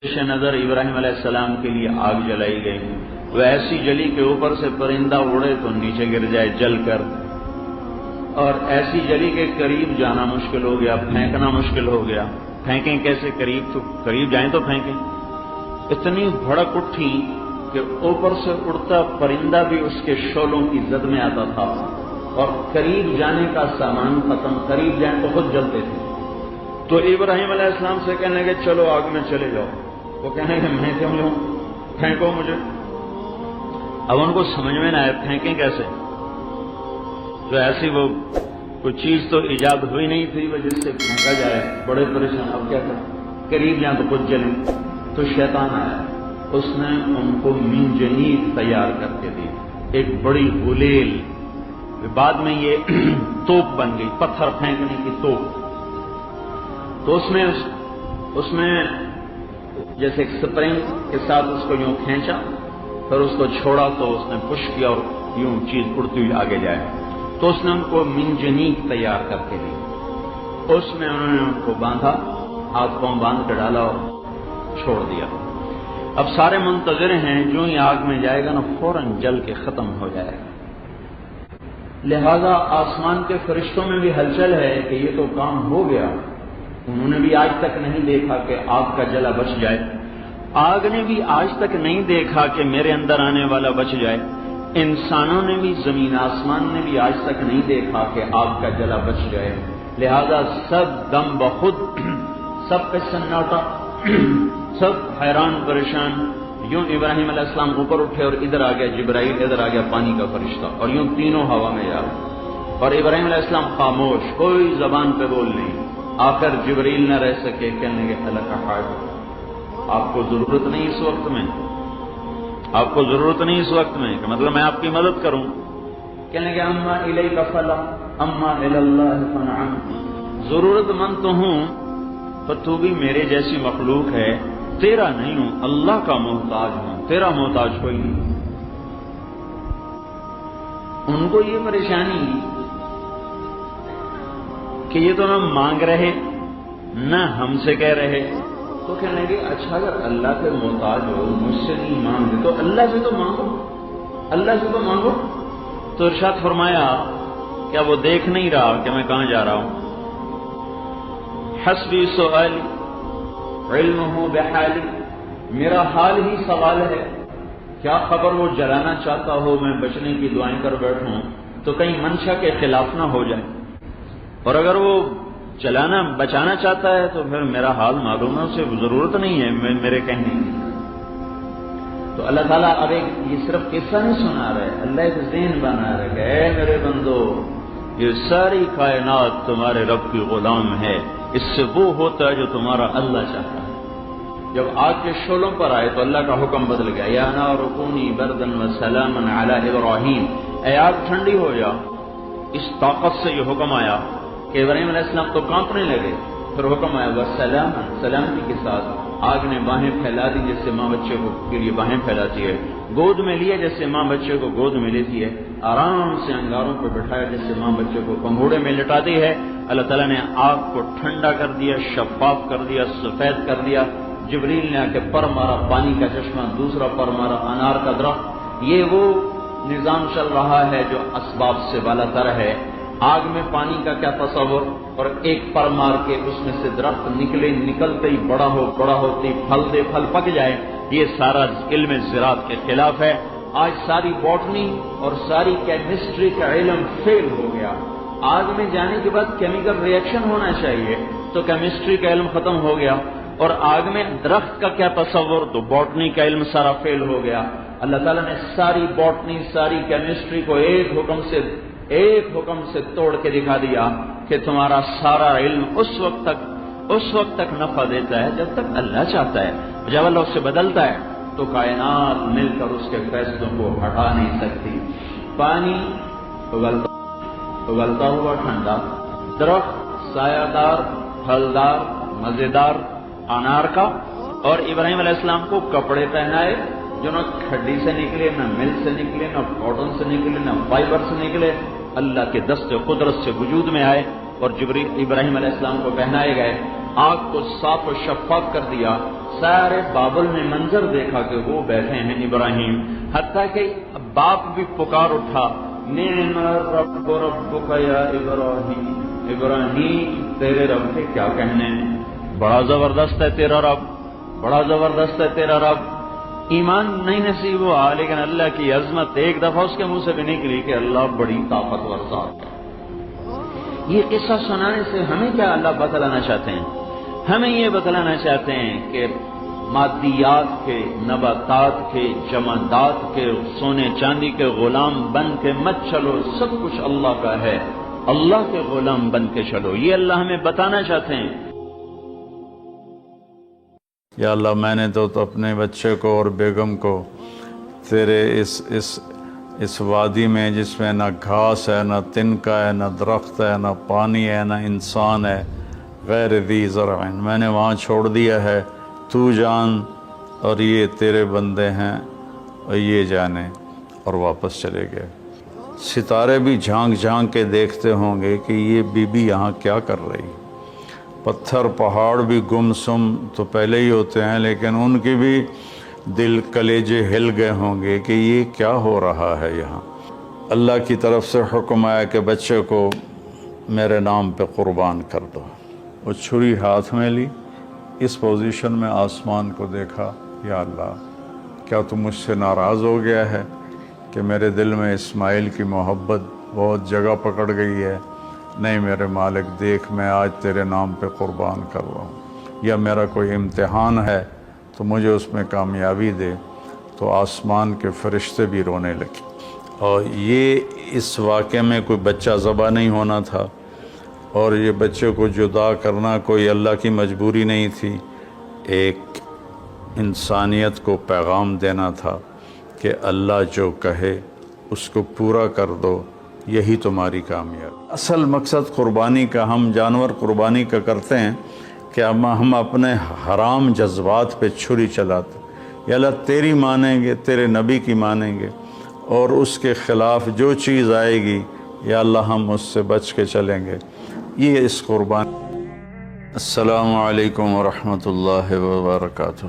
پیش نظر ابراہیم علیہ السلام کے لیے آگ جلائی گئی، وہ ایسی جلی کے اوپر سے پرندہ اڑے تو نیچے گر جائے جل کر، اور ایسی جلی کے قریب جانا مشکل ہو گیا، پھینکنا مشکل ہو گیا۔ پھینکیں کیسے؟ قریب جائیں تو پھینکیں۔ اتنی بھڑک اٹھی کہ اوپر سے اڑتا پرندہ بھی اس کے شعلوں کی زد میں آتا تھا، اور قریب جانے کا سامان ختم، قریب جائیں تو خود جلتے تھے۔ تو ابراہیم علیہ السلام سے کہنے لگے چلو آگ میں چلے جاؤ، وہ کہنے کہ میں کیوں لوں، پھینکو مجھے۔ اب ان کو سمجھ میں نہ آئے پھینکیں کیسے، تو ایسی وہ کوئی چیز تو ایجاد ہوئی نہیں تھی وہ جس سے پھینکا جائے، بڑے پریشان۔ اب کیا کریں، قریب جائیں تو خود جلیں۔ تو شیطان آیا، اس نے ان کو منجنیق تیار کر کے دی، ایک بڑی غلیل، بعد میں یہ توپ بن گئی، پتھر پھینکنے کی توپ۔ تو اس میں جیسے ایک سپرنگ کے ساتھ اس کو یوں کھینچا، پھر اس کو چھوڑا تو اس نے پش کیا اور یوں چیز اڑتی ہوئی آگے جائے۔ تو اس نے ان کو منجنیق تیار کر کے دی، اس میں انہوں نے ان کو باندھا، ہاتھ پاؤں باندھ کے ڈالا اور چھوڑ دیا۔ اب سارے منتظر ہیں، جو ہی آگ میں جائے گا نا فوراً جل کے ختم ہو جائے گا۔ لہذا آسمان کے فرشتوں میں بھی ہلچل ہے کہ یہ تو کام ہو گیا، انہوں نے بھی آج تک نہیں دیکھا کہ آگ کا جلا بچ جائے، آگ نے بھی آج تک نہیں دیکھا کہ میرے اندر آنے والا بچ جائے، انسانوں نے بھی، زمین آسمان نے بھی آج تک نہیں دیکھا کہ آگ کا جلا بچ جائے۔ لہذا سب دم بخود، سب پہ سناٹا، سب حیران پریشان۔ یوں ابراہیم علیہ السلام اوپر اٹھے اور ادھر آ گیا جبرائیل، ادھر آ گیا پانی کا فرشتہ، اور یوں تینوں ہوا میں جا رہے، اور ابراہیم علیہ السلام خاموش، کوئی زبان پہ بول نہیں۔ آخر جبرائیل نہ رہ سکے، کہنے لگے اللہ کا حاج، آپ کو ضرورت نہیں اس وقت میں، آپ کو ضرورت نہیں اس وقت میں، کہ مطلب میں آپ کی مدد کروں۔ کہنے لگے اما الیک فلا اما الی اللہ فنعم، ضرورت مند تو ہوں پر تو بھی میرے جیسی مخلوق ہے، تیرا نہیں ہوں، اللہ کا محتاج ہوں، تیرا محتاج کوئی نہیں۔ ان کو یہ پریشانی کہ یہ تو نہ مانگ رہے نہ ہم سے کہہ رہے، تو کہنے لگے اچھا اگر اللہ کے محتاج ہو، مجھ سے نہیں مانگے تو اللہ سے تو مانگو، اللہ سے تو مانگو۔ تو ارشاد فرمایا کیا وہ دیکھ نہیں رہا کہ میں کہاں جا رہا ہوں؟ حسبی سؤالی علمہ بحالی، میرا حال ہی سوال ہے، کیا خبر وہ جلانا چاہتا ہو، میں بچنے کی دعائیں کر بیٹھوں تو کہیں منشا کے خلاف نہ ہو جائے، اور اگر وہ بچانا چاہتا ہے تو پھر میرا حال معلوم ہے، اسے ضرورت نہیں ہے میرے کہنے کی۔ تو اللہ تعالیٰ اب یہ صرف قصہ نہیں سنا رہے، اللہ ایک ذہن بنا رہے کہ اے میرے بندو، یہ ساری کائنات تمہارے رب کی غلام ہے، اس سے وہ ہوتا ہے جو تمہارا اللہ چاہتا ہے۔ جب آگ کے شعلوں پر آئے تو اللہ کا حکم بدل گیا، یا نار کونی بردا وسلاما علی ابراہیم، اے آگ ٹھنڈی ہو جا۔ اس طاقت سے یہ حکم آیا کہ ابراہیم علیہ السلام تو کانپنے لگے، پھر حکم آیا وسلاما، سلامتی کے ساتھ۔ آگ نے باہیں پھیلا دی جیسے ماں بچے کو کے لیے باہیں پھیلاتی ہے، گود میں لیا جیسے ماں بچے کو گود میں لیتی ہے، آرام سے انگاروں پہ بٹھایا جیسے ماں بچے کو پنگھوڑے میں لٹاتی ہے۔ اللہ تعالیٰ نے آگ کو ٹھنڈا کر دیا، شفاف کر دیا، سفید کر دیا۔ جبریل نے آ کے پر مارا، پانی کا چشمہ، دوسرا پر مارا، انار کا درخت۔ یہ وہ نظام چل رہا ہے جو اسباب سے بالا تر ہے۔ آگ میں پانی کا کیا تصور، اور ایک پر مار کے اس میں سے درخت نکلے، نکلتے ہی بڑا ہوتے ہی پھل دے، پھل پک جائے، یہ سارا علم زراعت کے خلاف ہے۔ آج ساری باٹنی اور ساری کیمسٹری کا علم فیل ہو گیا۔ آگ میں جانے کے بعد کیمیکل ری ایکشن ہونا چاہیے، تو کیمسٹری کا علم ختم ہو گیا، اور آگ میں درخت کا کیا تصور، تو باٹنی کا علم سارا فیل ہو گیا۔ اللہ تعالیٰ نے ساری باٹنی، ساری کیمسٹری کو ایک حکم سے توڑ کے دکھا دیا کہ تمہارا سارا علم اس وقت تک نفع دیتا ہے جب تک اللہ چاہتا ہے، جب اللہ اسے بدلتا ہے تو کائنات مل کر اس کے فیصلوں کو ہٹا نہیں سکتی۔ پانی اگلتا ہوا ٹھنڈا، درخت سایہ دار، پھلدار، مزیدار انار کا، اور ابراہیم علیہ السلام کو کپڑے پہنائے جو نہ کھڈی سے نکلے، نہ مل سے نکلے، نہ کاٹن سے نکلے، نہ فائبر سے نکلے، اللہ کے دست قدرت سے وجود میں آئے، اور ابراہیم علیہ السلام کو پہنائے گئے۔ آگ کو صاف و شفاف کر دیا، سارے بابل میں منظر دیکھا کہ وہ بیٹھے ہیں ابراہیم، حتیٰ کہ باپ بھی پکار اٹھا، نعم الرب ربک یا ابراہیم، ابراہیم تیرے رب کے کیا کہنے ہیں، بڑا زبردست ہے تیرا رب، بڑا زبردست ہے تیرا رب۔ ایمان نہیں نصیب ہوا، لیکن اللہ کی عظمت ایک دفعہ اس کے منہ سے بھی نکلی کہ اللہ بڑی طاقتور ذات ہے۔ یہ قصہ سنانے سے ہمیں کیا اللہ بتلانا چاہتے ہیں؟ ہمیں یہ بتلانا چاہتے ہیں کہ مادیات کے، نباتات کے، جمادات کے، سونے چاندی کے غلام بن کے مت چلو، سب کچھ اللہ کا ہے، اللہ کے غلام بن کے چلو، یہ اللہ ہمیں بتانا چاہتے ہیں۔ یا اللہ، میں نے تو اپنے بچے کو اور بیگم کو تیرے اس وادی میں جس میں نہ گھاس ہے، نہ تنکا ہے، نہ درخت ہے، نہ پانی ہے، نہ انسان ہے، غیر ذی زرع، میں نے وہاں چھوڑ دیا ہے، تو جان اور یہ تیرے بندے ہیں اور یہ جانے، اور واپس چلے گئے۔ ستارے بھی جھانک جھانک کے دیکھتے ہوں گے کہ یہ بی بی یہاں کیا کر رہی، پتھر پہاڑ بھی گم سم تو پہلے ہی ہوتے ہیں، لیکن ان کی بھی دل کلیجے ہل گئے ہوں گے کہ یہ کیا ہو رہا ہے یہاں۔ اللہ کی طرف سے حکم آیا کہ بچے کو میرے نام پہ قربان کر دو۔ وہ چھری ہاتھ میں لی، اس پوزیشن میں آسمان کو دیکھا، یا اللہ کیا تو مجھ سے ناراض ہو گیا ہے کہ میرے دل میں اسماعیل کی محبت بہت جگہ پکڑ گئی ہے؟ نہیں میرے مالک، دیکھ میں آج تیرے نام پہ قربان کر رہا ہوں، یا میرا کوئی امتحان ہے تو مجھے اس میں کامیابی دے۔ تو آسمان کے فرشتے بھی رونے لگے۔ اور یہ اس واقعے میں کوئی بچہ ذبح نہیں ہونا تھا، اور یہ بچے کو جدا کرنا کوئی اللہ کی مجبوری نہیں تھی، ایک انسانیت کو پیغام دینا تھا کہ اللہ جو کہے اس کو پورا کر دو، یہی تمہاری کامیابی۔ اصل مقصد قربانی کا، ہم جانور قربانی کا کرتے ہیں کہ ہم اپنے حرام جذبات پہ چھری چلاتے، یا اللہ تیری مانیں گے، تیرے نبی کی مانیں گے، اور اس کے خلاف جو چیز آئے گی یا اللہ ہم اس سے بچ کے چلیں گے۔ یہ اس قربان۔ السلام علیکم ورحمۃ اللہ وبرکاتہ۔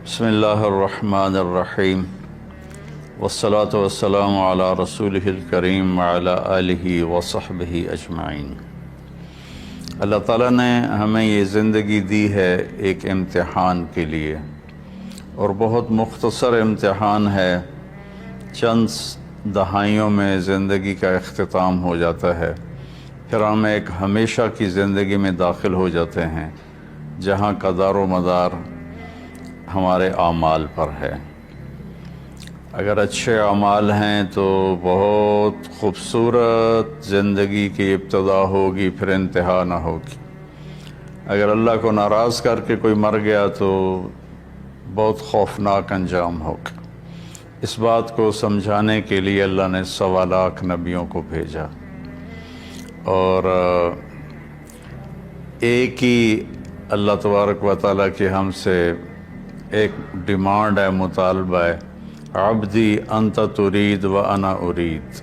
بسم اللہ الرحمن الرحیم، والصلاة والسلام علی رسولہ الکریم وعلی آلہ وصحبہ اجمعین۔ اللہ تعالیٰ نے ہمیں یہ زندگی دی ہے ایک امتحان کے لیے، اور بہت مختصر امتحان ہے، چند دہائیوں میں زندگی کا اختتام ہو جاتا ہے، پھر ہم ایک ہمیشہ کی زندگی میں داخل ہو جاتے ہیں جہاں کا دار و مدار ہمارے اعمال پر ہے۔ اگر اچھے اعمال ہیں تو بہت خوبصورت زندگی کی ابتدا ہوگی، پھر انتہا نہ ہوگی۔ اگر اللہ کو ناراض کر کے کوئی مر گیا تو بہت خوفناک انجام ہوگا۔ اس بات کو سمجھانے کے لیے اللہ نے 1.25 لاکھ نبیوں کو بھیجا، اور ایک ہی اللہ تبارک و تعالیٰ کی ہم سے ایک ڈیمانڈ ہے، مطالبہ ہے، عبدی انت ترید و انا ارید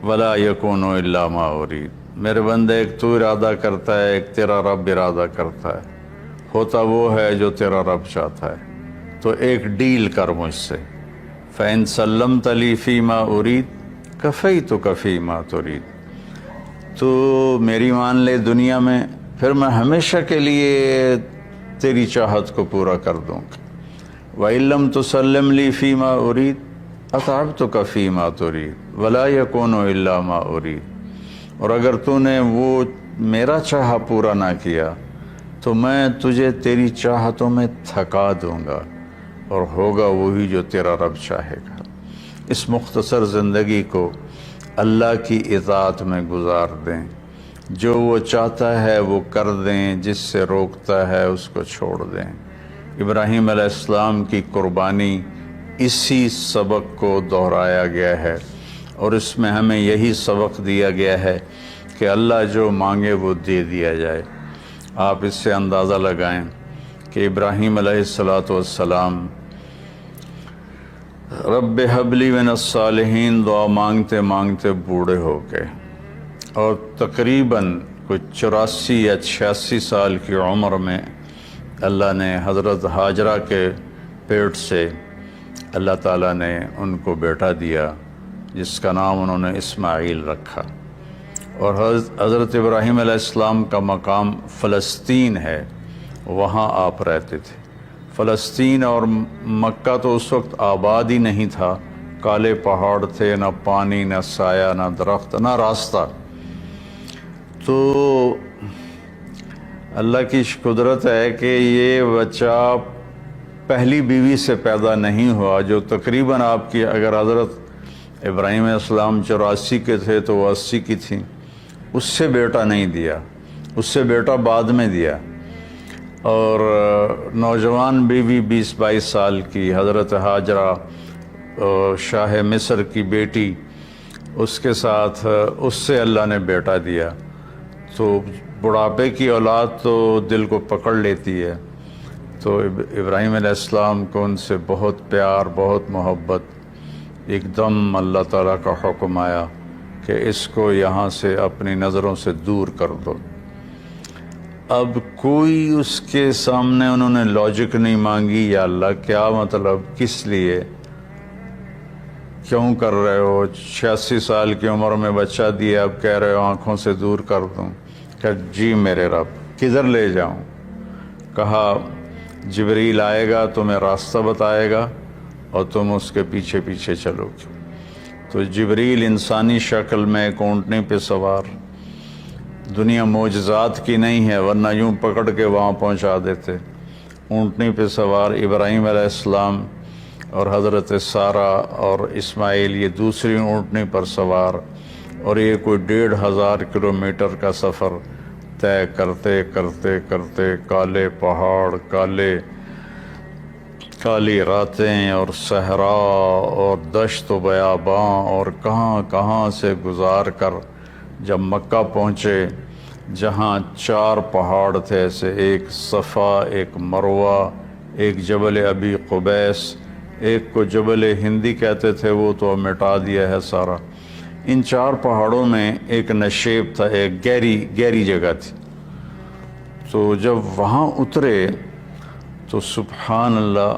ولا یکون الا ما ارید۔ میرے بندے، ایک تو ارادہ کرتا ہے، ایک تیرا رب ارادہ کرتا ہے، ہوتا وہ ہے جو تیرا رب چاہتا ہے۔ تو ایک ڈیل کر مجھ سے، فَإِن سَلَّمْتَ لِي فِي مَا أُرِيدُ كَفَيْتُكَ فِي مَا تُرِيدُ۔ تو میری مان لے دنیا میں، پھر میں ہمیشہ کے لیے تیری چاہت کو پورا کر دوں گا۔ وَإِن لَمْ تُسَلِّمْ لِي فِي مَا أُرِيدُ أَتْعَبْتُكَ فِي مَا تُرِيدُ وَلَا يَكُونُ إِلَّا مَا أُرِيدُ۔ اور اگر تو نے وہ میرا چاہا پورا نہ کیا تو میں تجھے تیری چاہتوں میں تھکا دوں گا، اور ہوگا وہی جو تیرا رب چاہے گا۔ اس مختصر زندگی کو اللہ کی اطاعت میں گزار دیں، جو وہ چاہتا ہے وہ کر دیں، جس سے روکتا ہے اس کو چھوڑ دیں۔ ابراہیم علیہ السلام کی قربانی اسی سبق کو دہرایا گیا ہے، اور اس میں ہمیں یہی سبق دیا گیا ہے کہ اللہ جو مانگے وہ دے دیا جائے۔ آپ اس سے اندازہ لگائیں کہ ابراہیم علیہ السلام رب ہب لی من الصالحین دعا مانگتے مانگتے بوڑھے ہو گئے، اور تقریباً کوئی 84 یا 86 سال کی عمر میں اللہ نے حضرت ہاجرہ کے پیٹ سے اللہ تعالیٰ نے ان کو بیٹا دیا جس کا نام انہوں نے اسماعیل رکھا۔ اور حضرت ابراہیم علیہ السلام کا مقام فلسطین ہے، وہاں آپ رہتے تھے۔ فلسطین اور مکہ تو اس وقت آباد ہی نہیں تھا، کالے پہاڑ تھے، نہ پانی، نہ سایہ، نہ درخت، نہ راستہ۔ تو اللہ کی قدرت ہے کہ یہ بچہ پہلی بیوی سے پیدا نہیں ہوا، جو تقریباً آپ کی اگر حضرت ابراہیم علیہ السلام 84 کے تھے تو وہ 80 کی تھیں، اس سے بیٹا نہیں دیا، اس سے بیٹا بعد میں دیا۔ اور نوجوان بیوی 20-22 سال کی حضرت ہاجرہ شاہ مصر کی بیٹی، اس کے ساتھ اس سے اللہ نے بیٹا دیا۔ تو بڑھاپے کی اولاد تو دل کو پکڑ لیتی ہے، تو ابراہیم علیہ السلام کو ان سے بہت پیار، بہت محبت۔ ایک دم اللہ تعالیٰ کا حکم آیا کہ اس کو یہاں سے اپنی نظروں سے دور کر دو۔ اب کوئی اس کے سامنے انہوں نے لاجک نہیں مانگی، یا اللہ کیا مطلب، کس لیے، کیوں کر رہے ہو؟ 86 سال کی عمر میں بچہ دیا، اب کہہ رہے ہو آنکھوں سے دور کر دوں۔ کہ جی میرے رب، کدھر لے جاؤں؟ کہا جبریل آئے گا، تمہیں راستہ بتائے گا اور تم اس کے پیچھے پیچھے چلو گے۔ تو جبریل انسانی شکل میں ایک اونٹنی پہ سوار، دنیا معجزات کی نہیں ہے ورنہ یوں پکڑ کے وہاں پہنچا دیتے، اونٹنی پہ سوار ابراہیم علیہ السلام اور حضرت سارہ اور اسماعیل یہ دوسری اونٹنی پر سوار، اور یہ کوئی 1500 کلومیٹر کا سفر طے کرتے کرتے کرتے، کالے پہاڑ، کالی راتیں اور صحرا اور دشت و بیاباں اور کہاں کہاں سے گزار کر جب مکہ پہنچے، جہاں 4 پہاڑ تھے ایسے، ایک صفا، ایک مروہ، ایک جبل ابی قبیس، ایک کو جبل ہندی کہتے تھے، وہ تو مٹا دیا ہے سارا۔ ان 4 پہاڑوں میں ایک نشیب تھا، ایک گہری جگہ تھی۔ تو جب وہاں اترے تو سبحان اللہ،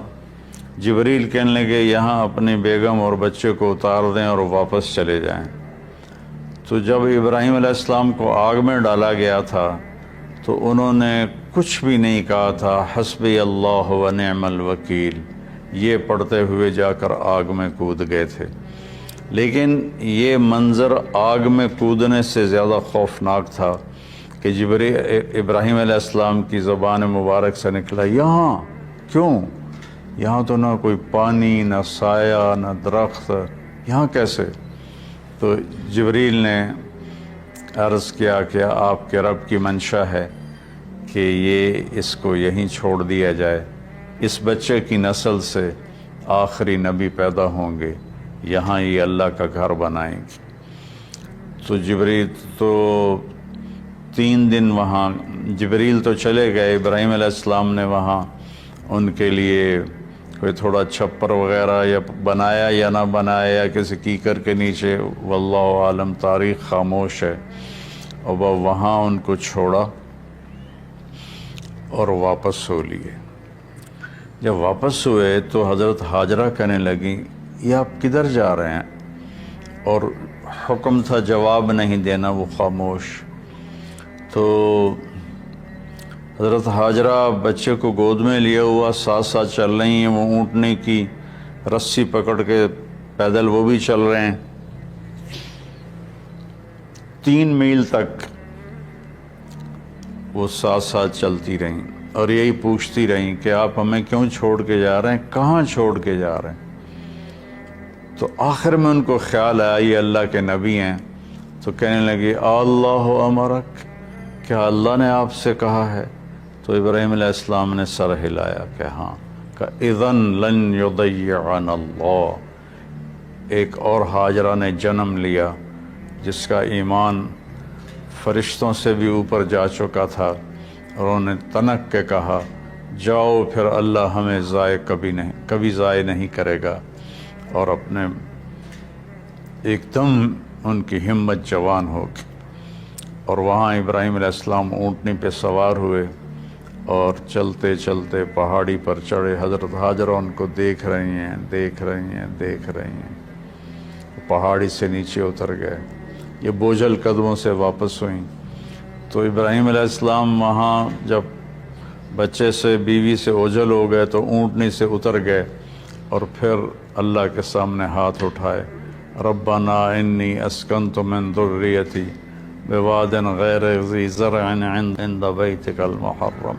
جبریل کہنے لگے یہاں اپنی بیگم اور بچے کو اتار دیں اور واپس چلے جائیں۔ تو جب ابراہیم علیہ السلام کو آگ میں ڈالا گیا تھا تو انہوں نے کچھ بھی نہیں کہا تھا، حسبی اللہ و نعم الوکیل، یہ پڑھتے ہوئے جا کر آگ میں کود گئے تھے۔ لیکن یہ منظر آگ میں کودنے سے زیادہ خوفناک تھا کہ ابراہیم علیہ السلام کی زبان مبارک سے نکلا، یہاں کیوں؟ یہاں تو نہ کوئی پانی، نہ سایہ، نہ درخت، یہاں کیسے؟ تو جبریل نے عرض کیا کہ آپ کے رب کی منشا ہے کہ یہ اس کو یہیں چھوڑ دیا جائے، اس بچے کی نسل سے آخری نبی پیدا ہوں گے، یہاں یہ اللہ کا گھر بنائیں گے۔ تو جبریل تو 3 دن وہاں، جبریل تو چلے گئے، ابراہیم علیہ السلام نے وہاں ان کے لیے کوئی تھوڑا چھپر وغیرہ یا بنایا یا نہ بنایا، یا کسی کیکر کے نیچے، واللہ عالم، تاریخ خاموش ہے۔ اور وہ وہاں ان کو چھوڑا اور واپس ہو لیے۔ جب واپس ہوئے تو حضرت ہاجرہ کہنے لگیں، یہ آپ کدھر جا رہے ہیں؟ اور حکم تھا جواب نہیں دینا، وہ خاموش۔ تو حضرت ہاجرہ بچے کو گود میں لیا ہوا ساتھ ساتھ چل رہی ہیں، وہ اونٹنے کی رسی پکڑ کے پیدل وہ بھی چل رہے ہیں۔ 3 میل تک وہ ساتھ ساتھ چلتی رہیں اور یہی پوچھتی رہیں کہ آپ ہمیں کیوں چھوڑ کے جا رہے ہیں، کہاں چھوڑ کے جا رہے ہیں؟ تو آخر میں ان کو خیال آیا یہ اللہ کے نبی ہیں، تو کہنے لگے اللہ امرک، کیا اللہ نے آپ سے کہا ہے؟ تو ابراہیم علیہ السلام نے سر ہلایا کہ ہاں، کہ اذن لن یضیعنا اللہ۔ ایک اور ہاجرہ نے جنم لیا جس کا ایمان فرشتوں سے بھی اوپر جا چکا تھا، اور انہوں نے تنک کے کہا جاؤ پھر اللہ ہمیں کبھی ضائع نہیں کرے گا، اور اپنے ایک دم ان کی ہمت جوان ہو گئی۔ اور وہاں ابراہیم علیہ السلام اونٹنی پہ سوار ہوئے اور چلتے چلتے پہاڑی پر چڑھے۔ حضرت ہاجرہ ان کو دیکھ رہی ہیں، دیکھ رہی ہیں، دیکھ رہی ہیں، پہاڑی سے نیچے اتر گئے۔ یہ بوجھل قدموں سے واپس ہوئیں تو ابراہیم علیہ السلام وہاں جب بچے سے بیوی سے اوجھل ہو گئے تو اونٹنی سے اتر گئے اور پھر اللہ کے سامنے ہاتھ اٹھائے، ربنا انی اسکنت من ذریتی بواد غیر ذی زرع عند بیتک المحرم۔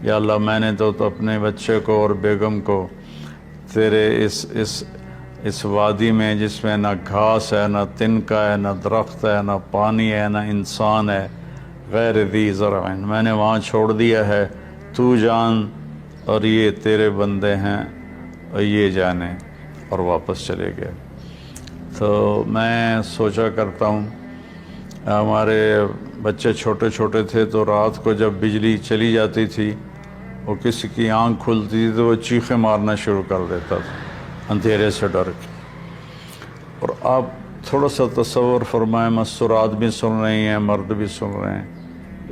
یا اللہ میں نے تو اپنے بچے کو اور بیگم کو تیرے اس وادی میں جس میں نہ گھاس ہے، نہ تنکا ہے، نہ درخت ہے، نہ پانی ہے، نہ انسان ہے، غیر ذی زرع، میں نے وہاں چھوڑ دیا ہے، تو جان اور یہ تیرے بندے ہیں اور یہ جانے، اور واپس چلے گئے۔ تو میں سوچا کرتا ہوں، ہمارے بچے چھوٹے چھوٹے تھے تو رات کو جب بجلی چلی جاتی تھی اور کسی کی آنکھ کھلتی تھی تو وہ چیخیں مارنا شروع کر دیتا تھا اندھیرے سے ڈر کے۔ اور آپ تھوڑا سا تصور فرمائیں، مسورات بھی سن رہی ہیں، مرد بھی سن رہے ہیں،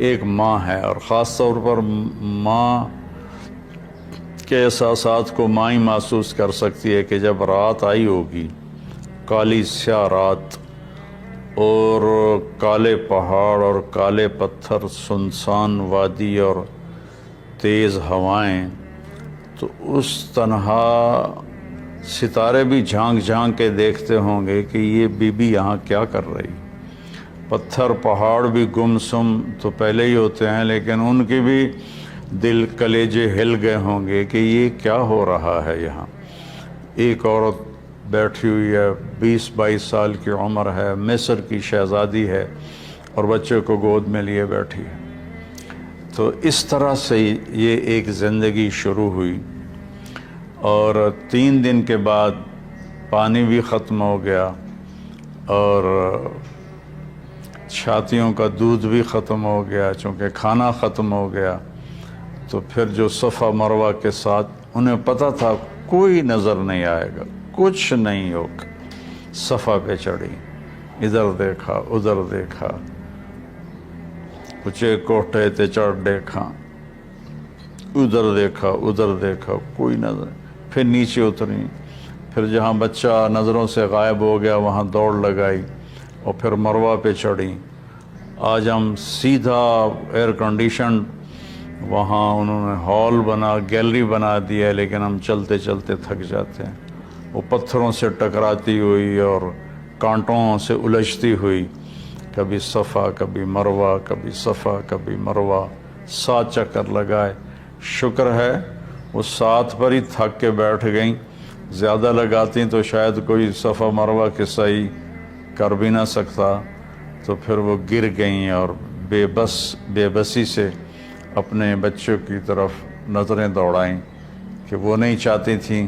ایک ماں ہے، اور خاص طور پر ماں کے احساسات کو ماں ہی محسوس کر سکتی ہے کہ جب رات آئی ہوگی، کالی سیاہ رات اور کالے پہاڑ اور کالے پتھر، سنسان وادی اور تیز ہوائیں، تو اس تنہا ستارے بھی جھانک جھانک کے دیکھتے ہوں گے کہ یہ بی بی یہاں کیا کر رہی۔ پتھر پہاڑ بھی گمسم تو پہلے ہی ہوتے ہیں، لیکن ان کی بھی دل کلیجے ہل گئے ہوں گے کہ یہ کیا ہو رہا ہے یہاں۔ ایک عورت بیٹھی ہوئی ہے، 20-22 سال کی عمر ہے، مصر کی شہزادی ہے، اور بچے کو گود میں لیے بیٹھی ہے۔ تو اس طرح سے یہ ایک زندگی شروع ہوئی، اور 3 دن کے بعد پانی بھی ختم ہو گیا اور چھاتیوں کا دودھ بھی ختم ہو گیا، چونکہ کھانا ختم ہو گیا۔ تو پھر جو صفا مروہ کے ساتھ انہیں پتہ تھا کوئی نظر نہیں آئے گا، کچھ نہیں ہوگا، صفا پہ چڑھی، ادھر دیکھا ادھر دیکھا، اونچے کوٹھے تے چڑھ دیکھا، ادھر دیکھا ادھر دیکھا، کوئی نظر۔ پھر نیچے اتری، پھر جہاں بچہ نظروں سے غائب ہو گیا وہاں دوڑ لگائی، اور پھر مروہ پہ چڑھی۔ آج ہم سیدھا ایئر کنڈیشن وہاں انہوں نے ہال بنا، گیلری بنا دیا ہے، لیکن ہم چلتے چلتے تھک جاتے ہیں۔ وہ پتھروں سے ٹکراتی ہوئی اور کانٹوں سے الجھتی ہوئی، کبھی صفا کبھی مروہ، کبھی صفا کبھی مروہ، 7 چکر لگائے۔ شکر ہے وہ 7 پر ہی تھک کے بیٹھ گئیں، زیادہ لگاتی تو شاید کوئی صفا مروہ کے صحیح کر بھی نہ سکتا۔ تو پھر وہ گر گئیں اور بے بسی سے اپنے بچوں کی طرف نظریں دوڑائیں کہ وہ نہیں چاہتی تھیں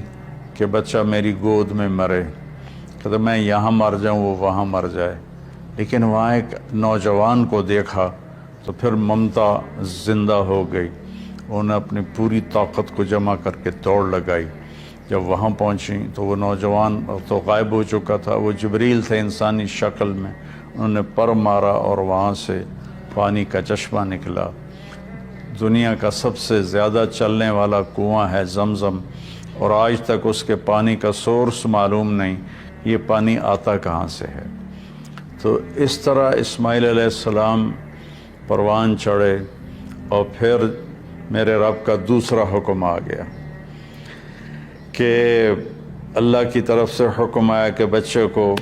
کہ بچہ میری گود میں مرے، کہ میں یہاں مر جاؤں وہ وہاں مر جائے۔ لیکن وہاں ایک نوجوان کو دیکھا تو پھر ممتا زندہ ہو گئی، انہوں نے اپنی پوری طاقت کو جمع کر کے دوڑ لگائی۔ جب وہاں پہنچی تو وہ نوجوان تو غائب ہو چکا تھا، وہ جبریل تھے انسانی شکل میں، انہوں نے پر مارا اور وہاں سے پانی کا چشمہ نکلا۔ دنیا کا سب سے زیادہ چلنے والا کنواں ہے زمزم، اور آج تک اس کے پانی کا سورس معلوم نہیں، یہ پانی آتا کہاں سے ہے۔ تو اس طرح اسماعیل علیہ السلام پروان چڑھے، اور پھر میرے رب کا دوسرا حکم آ گیا کہ اللہ کی طرف سے حکم آیا کہ بچے کو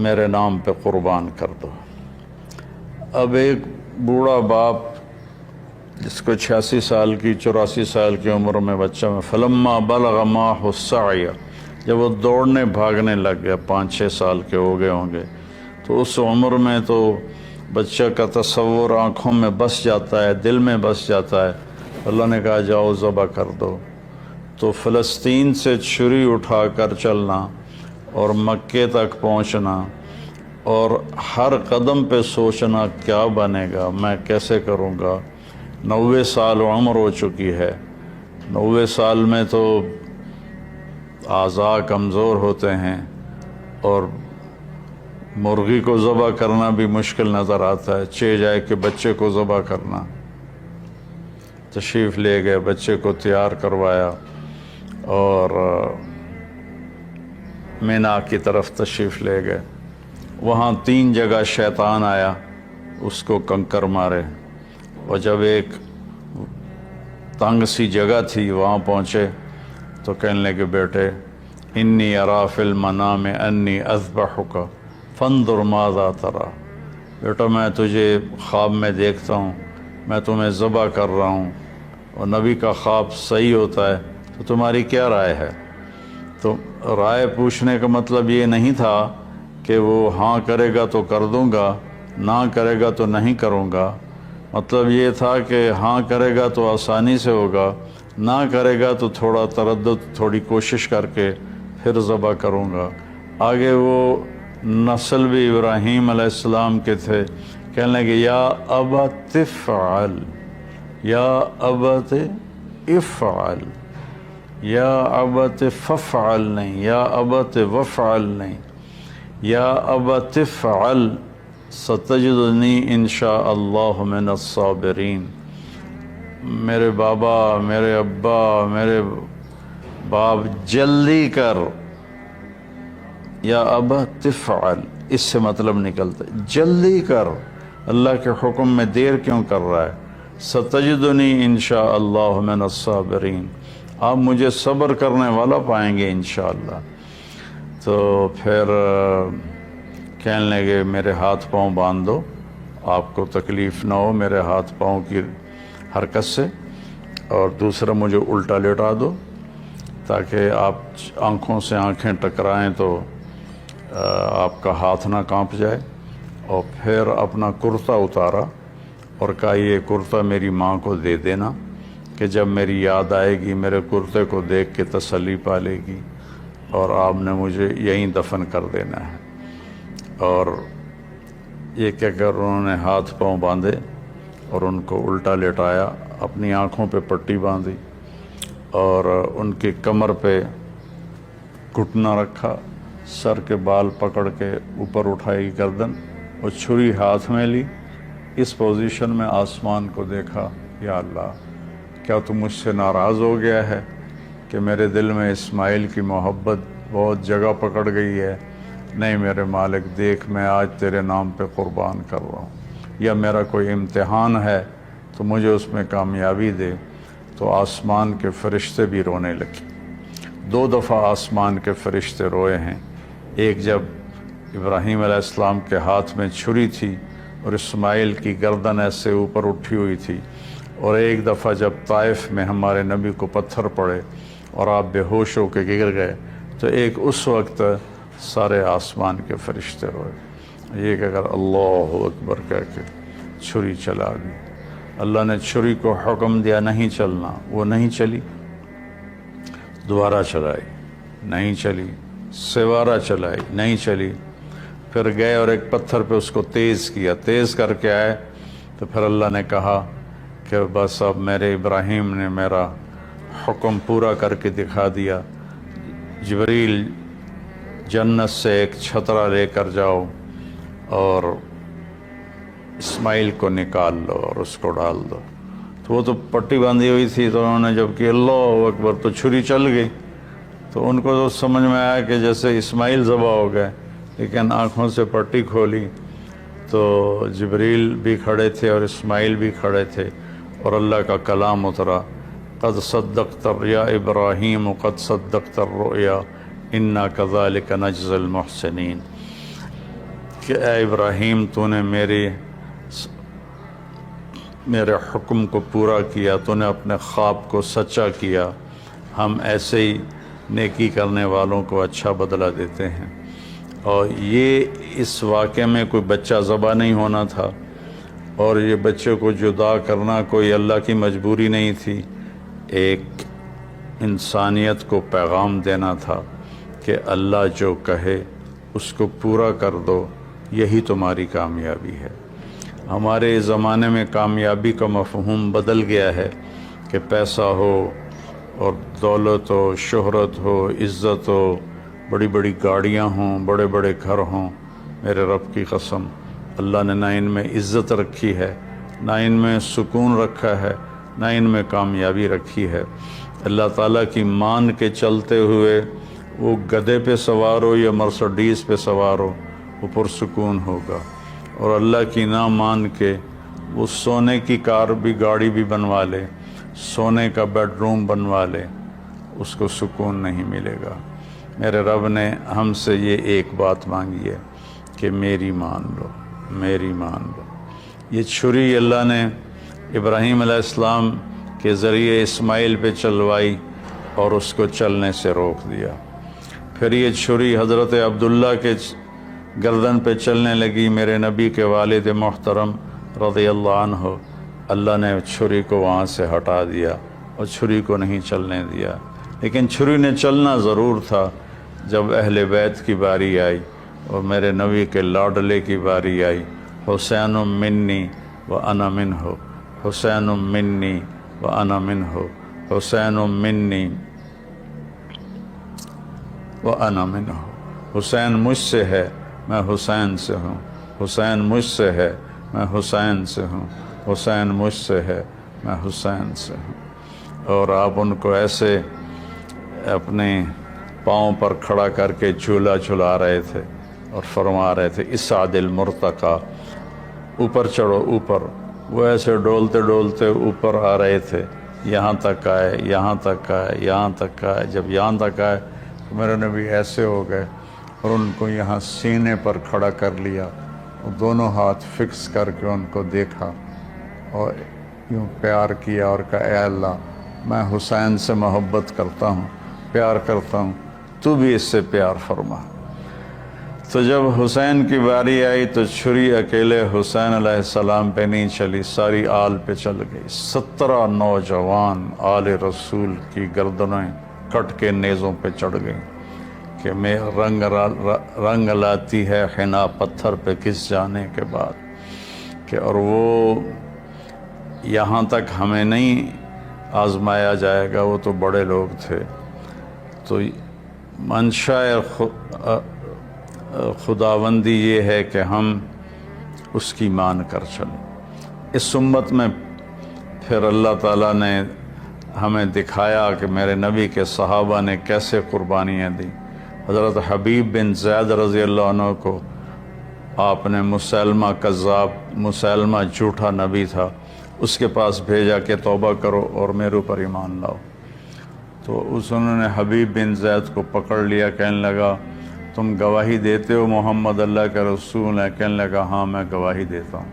میرے نام پہ قربان کر دو۔ اب ایک بوڑھا باپ جس کو 86 سال کی 84 سال کی عمر میں بچہ میں، فلما بلغ معه السعی، جب وہ دوڑنے بھاگنے لگ گیا، 5-6 سال کے ہو گئے ہوں گے، تو اس عمر میں تو بچہ کا تصور آنکھوں میں بس جاتا ہے، دل میں بس جاتا ہے۔ اللہ نے کہا جاؤ ذبح کر دو۔ تو فلسطین سے چھری اٹھا کر چلنا اور مکے تک پہنچنا، اور ہر قدم پہ سوچنا کیا بنے گا، میں کیسے کروں گا۔ 90 سال عمر ہو چکی ہے، 90 سال میں تو اعضاء کمزور ہوتے ہیں، اور مرغی کو ذبح کرنا بھی مشکل نظر آتا ہے، 6 جائے کہ بچے کو ذبح کرنا۔ تشریف لے گئے، بچے کو تیار کروایا اور مینا کی طرف تشریف لے گئے۔ وہاں 3 جگہ شیطان آیا، اس کو کنکر مارے، اور جب ایک تنگ سی جگہ تھی وہاں پہنچے تو کہنے لگے بیٹے انی ارا فی المنام انی اذبحک فانظر ماذا تری، بیٹا میں تجھے خواب میں دیکھتا ہوں، میں تمہیں ذبح کر رہا ہوں، اور نبی کا خواب صحیح ہوتا ہے تو تمہاری کیا رائے ہے؟ تو رائے پوچھنے کا مطلب یہ نہیں تھا کہ وہ ہاں کرے گا تو کر دوں گا، نہ کرے گا تو نہیں کروں گا، مطلب یہ تھا کہ ہاں کرے گا تو آسانی سے ہوگا، نہ کرے گا تو تھوڑا تردد، تھوڑی کوشش کر کے پھر ذبح کروں گا۔ آگے وہ نسل بھی ابراہیم علیہ السلام کے تھے، کہنے لگے یا ابت افعل، یا ابت افعل، یا ابت ففعل نہیں، یا ابت وفعل نہیں، یا ابت افعل ستجدنی انشاء اللہ من الصابرین۔ میرے بابا، میرے ابا، میرے باپ، جلدی کر، یا ابا تفعل، اس سے مطلب نکلتا ہے جلدی کر، اللہ کے حکم میں دیر کیوں کر رہا ہے؟ ستجدنی انشاء اللہ من الصابرین، آپ مجھے صبر کرنے والا پائیں گے انشاءاللہ۔ تو پھر کہنے لگے میرے ہاتھ پاؤں باندھ دو، آپ کو تکلیف نہ ہو میرے ہاتھ پاؤں کی حرکت سے، اور دوسرا مجھے الٹا لٹا دو تاکہ آپ آنکھوں سے آنکھیں ٹکرائیں تو آپ کا ہاتھ نہ کانپ جائے۔ اور پھر اپنا کرتا اتارا اور کہا یہ کرتا میری ماں کو دے دینا کہ جب میری یاد آئے گی میرے کرتے کو دیکھ کے تسلی پا لے گی، اور آپ نے مجھے یہیں دفن کر دینا ہے۔ اور یہ کہہ کر انہوں نے ہاتھ پاؤں باندھے اور ان کو الٹا لٹایا، اپنی آنکھوں پہ پٹی باندھی اور ان کی کمر پہ گھٹنا رکھا، سر کے بال پکڑ کے اوپر اٹھائی گردن اور چھری ہاتھ میں لی۔ اس پوزیشن میں آسمان کو دیکھا، یا اللہ کیا تو مجھ سے ناراض ہو گیا ہے کہ میرے دل میں اسماعیل کی محبت بہت جگہ پکڑ گئی ہے؟ نہیں میرے مالک، دیکھ میں آج تیرے نام پہ قربان کر رہا ہوں، یا میرا کوئی امتحان ہے تو مجھے اس میں کامیابی دے۔ تو آسمان کے فرشتے بھی رونے لگے۔ 2 دفعہ آسمان کے فرشتے روئے ہیں، ایک جب ابراہیم علیہ السلام کے ہاتھ میں چھری تھی اور اسماعیل کی گردن ایسے اوپر اٹھی ہوئی تھی، اور ایک دفعہ جب طائف میں ہمارے نبی کو پتھر پڑے اور آپ بے ہوش ہو کے گر گئے، تو ایک اس وقت سارے آسمان کے فرشتے روئے۔ یہ کہ اگر اللہ اکبر کہہ کے چھری چلا دی، اللہ نے چھری کو حکم دیا نہیں چلنا، وہ نہیں چلی، دوبارہ چلائی نہیں چلی، سوارہ چلائی نہیں چلی، پھر گئے اور ایک پتھر پہ اس کو تیز کیا، تیز کر کے آئے تو پھر اللہ نے کہا کہ بس اب میرے ابراہیم نے میرا حکم پورا کر کے دکھا دیا، جبریل جنت سے ایک چھترا لے کر جاؤ اور اسماعیل کو نکال لو اور اس کو ڈال دو۔ تو وہ تو پٹی باندھی ہوئی تھی، تو انہوں نے جب کہ اللہ اکبر تو چھری چل گئی، تو ان کو تو سمجھ میں آیا کہ جیسے اسماعیل ذبح ہو گئے، لیکن آنکھوں سے پٹی کھولی تو جبریل بھی کھڑے تھے اور اسماعیل بھی کھڑے تھے، اور اللہ کا کلام اترا، قد صدقت یا ابراہیم قد صدقت الرؤیا انا کذالک نجزی المحسنین، کہ اے ابراہیم تو نے میرے حکم کو پورا کیا، تو نے اپنے خواب کو سچا کیا، ہم ایسے ہی نیکی کرنے والوں کو اچھا بدلہ دیتے ہیں۔ اور یہ اس واقعے میں کوئی بچہ ذبح نہیں ہونا تھا، اور یہ بچے کو جدا کرنا کوئی اللہ کی مجبوری نہیں تھی، ایک انسانیت کو پیغام دینا تھا کہ اللہ جو کہے اس کو پورا کر دو، یہی تمہاری کامیابی ہے۔ ہمارے زمانے میں کامیابی کا مفہوم بدل گیا ہے کہ پیسہ ہو اور دولت ہو، شہرت ہو، عزت ہو، بڑی بڑی گاڑیاں ہوں، بڑے بڑے گھر ہوں۔ میرے رب کی قسم اللہ نے نہ ان میں عزت رکھی ہے، نہ ان میں سکون رکھا ہے، نہ ان میں کامیابی رکھی ہے۔ اللہ تعالیٰ کی مان کے چلتے ہوئے وہ گدھے پہ سوار ہو یا مرسڈیز پہ سوار ہو، وہ پرسکون ہوگا، اور اللہ کی نہ مان کے وہ سونے کی کار بھی گاڑی بھی بنوا لے، سونے کا بیڈ روم بنوا لے، اس کو سکون نہیں ملے گا۔ میرے رب نے ہم سے یہ ایک بات مانگی ہے کہ میری مان لو، میری مان لو۔ یہ چھری اللہ نے ابراہیم علیہ السلام کے ذریعے اسماعیل پہ چلوائی اور اس کو چلنے سے روک دیا۔ پھر یہ چھری حضرت عبداللہ کے گردن پہ چلنے لگی، میرے نبی کے والد محترم رضی اللہ عنہ۔ اللہ نے چھری کو وہاں سے ہٹا دیا اور چھری کو نہیں چلنے دیا، لیکن چھری نے چلنا ضرور تھا جب اہل بیت کی باری آئی اور میرے نبی کے لاڈلے کی باری آئی۔ حسین منی و انا منہ، حسین منی و انا منہ، حسین منی و انا منہ۔ حسین مجھ سے ہے، میں حسین سے ہوں، حسین مجھ سے ہے، میں حسین سے ہوں، حسین مجھ سے ہے، میں حسین سے ہوں۔ اور آپ ان کو ایسے اپنے پاؤں پر کھڑا کر کے جھولا جھلا رہے تھے اور فرما رہے تھے اسعد المرتقی، اوپر چڑھو اوپر۔ وہ ایسے ڈولتے ڈولتے اوپر آ رہے تھے، یہاں تک آئے، یہاں تک آئے، یہاں تک آئے۔ جب یہاں تک آئے تو میرے نبی ایسے ہو گئے اور ان کو یہاں سینے پر کھڑا کر لیا اور دونوں ہاتھ فکس کر کے ان کو دیکھا اور یوں پیار کیا اور کہا اے اللہ میں حسین سے محبت کرتا ہوں، پیار کرتا ہوں، تو بھی اس سے پیار فرما۔ تو جب حسین کی باری آئی تو چھری اکیلے حسین علیہ السلام پہ نہیں چلی، ساری آل پہ چل گئی۔ 17 نوجوان آل رسول کی گردنیں کٹ کے نیزوں پہ چڑھ گئیں کہ میں رنگ لاتی ہے حنا پتھر پہ کس جانے کے بعد کہ اور وہ یہاں تک ہمیں نہیں آزمایا جائے گا، وہ تو بڑے لوگ تھے۔ تو منشاء خداوندی یہ ہے کہ ہم اس کی مان کر چلیں۔ اس امت میں پھر اللہ تعالیٰ نے ہمیں دکھایا کہ میرے نبی کے صحابہ نے کیسے قربانیاں دیں۔ حضرت حبیب بن زید رضی اللہ عنہ کو آپ نے مسلمہ کذاب، مسلمہ جھوٹا نبی تھا، اس کے پاس بھیجا کہ توبہ کرو اور میرے اوپر ایمان لاؤ۔ تو انہوں نے حبیب بن زید کو پکڑ لیا، کہنے لگا تم گواہی دیتے ہو محمد اللہ کا رسول ہے؟ کہنے لگا ہاں میں گواہی دیتا ہوں۔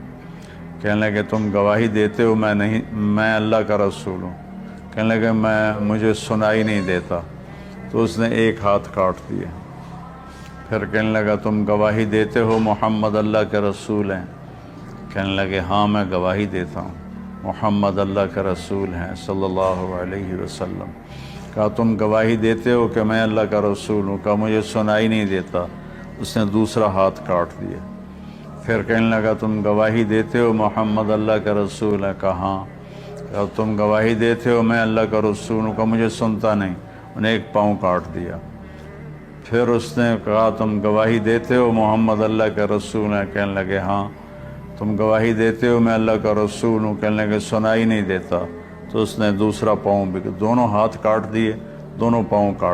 کہنے لگے تم گواہی دیتے ہو میں اللہ کا رسول ہوں؟ کہنے لگے مجھے سنائی نہیں دیتا۔ تو اس نے ایک ہاتھ کاٹ دیا۔ پھر کہنے لگا تم گواہی دیتے ہو محمد اللہ کے رسول ہیں؟ کہنے لگے ہاں میں گواہی دیتا ہوں، محمد اللہ کے رسول ہیں صلی اللہ علیہ وسلم۔ کہا تم گواہی دیتے ہو کہ میں اللہ کا رسول ہوں؟ کہا مجھے سنائی نہیں دیتا۔ اس نے دوسرا ہاتھ کاٹ دیا۔ پھر کہنے لگا تم گواہی دیتے ہو محمد اللہ کا رسول ہے؟ کہا ہاں۔ کہا تم گواہی دیتے ہو میں اللہ کا رسول ہوں؟ کہا مجھے سنتا نہیں۔ انہیں ایک پاؤں کاٹ دیا۔ پھر اس نے کہا تم گواہی دیتے ہو محمد اللہ کا رسول ہے؟ کہنے لگے ہاں۔ تم گواہی دیتے ہو میں اللہ کا رسول ہوں؟ کہنے لگے سنائی نہیں دیتا۔ تو اس نے دوسرا پاؤں بھی، دونوں ہاتھ کاٹ دیے، دونوں پاؤں کاٹ